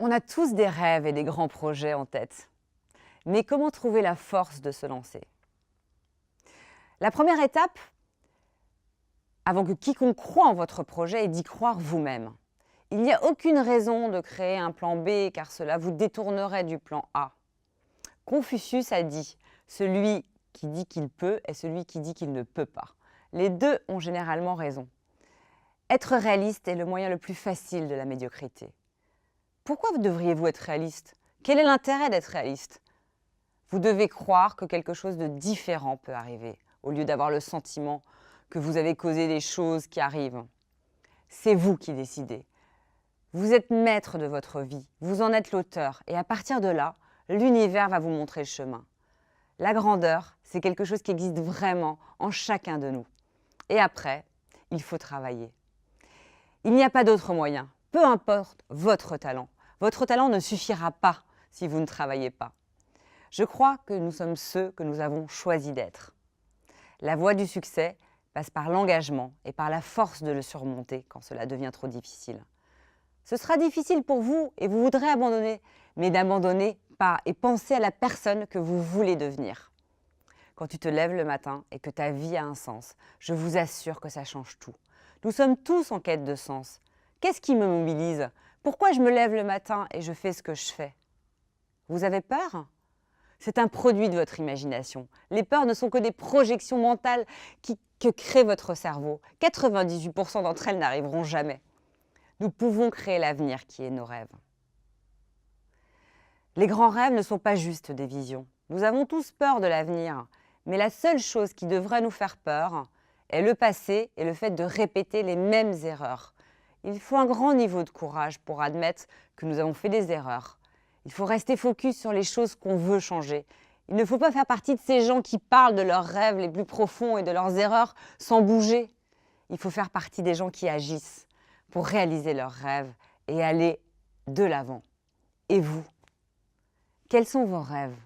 On a tous des rêves et des grands projets en tête. Mais comment trouver la force de se lancer? La première étape, avant que quiconque croie en votre projet, est d'y croire vous-même. Il n'y a aucune raison de créer un plan B car cela vous détournerait du plan A. Confucius a dit « Celui qui dit qu'il peut est celui qui dit qu'il ne peut pas ». Les deux ont généralement raison. Être réaliste est le moyen le plus facile de la médiocrité. Pourquoi devriez-vous être réaliste? Quel est l'intérêt d'être réaliste? Vous devez croire que quelque chose de différent peut arriver, au lieu d'avoir le sentiment que vous avez causé des choses qui arrivent. C'est vous qui décidez. Vous êtes maître de votre vie, vous en êtes l'auteur, et à partir de là, l'univers va vous montrer le chemin. La grandeur, c'est quelque chose qui existe vraiment en chacun de nous. Et après, il faut travailler. Il n'y a pas d'autre moyen, peu importe votre talent. Votre talent ne suffira pas si vous ne travaillez pas. Je crois que nous sommes ceux que nous avons choisi d'être. La voie du succès passe par l'engagement et par la force de le surmonter quand cela devient trop difficile. Ce sera difficile pour vous et vous voudrez abandonner, mais n'abandonnez pas et pensez à la personne que vous voulez devenir. Quand tu te lèves le matin et que ta vie a un sens, je vous assure que ça change tout. Nous sommes tous en quête de sens. Qu'est-ce qui me mobilise? Pourquoi je me lève le matin et je fais ce que je fais? Vous avez peur? C'est un produit de votre imagination. Les peurs ne sont que des projections mentales que crée votre cerveau. 98% d'entre elles n'arriveront jamais. Nous pouvons créer l'avenir qui est nos rêves. Les grands rêves ne sont pas juste des visions. Nous avons tous peur de l'avenir, mais la seule chose qui devrait nous faire peur est le passé et le fait de répéter les mêmes erreurs. Il faut un grand niveau de courage pour admettre que nous avons fait des erreurs. Il faut rester focus sur les choses qu'on veut changer. Il ne faut pas faire partie de ces gens qui parlent de leurs rêves les plus profonds et de leurs erreurs sans bouger. Il faut faire partie des gens qui agissent pour réaliser leurs rêves et aller de l'avant. Et vous? Quels sont vos rêves?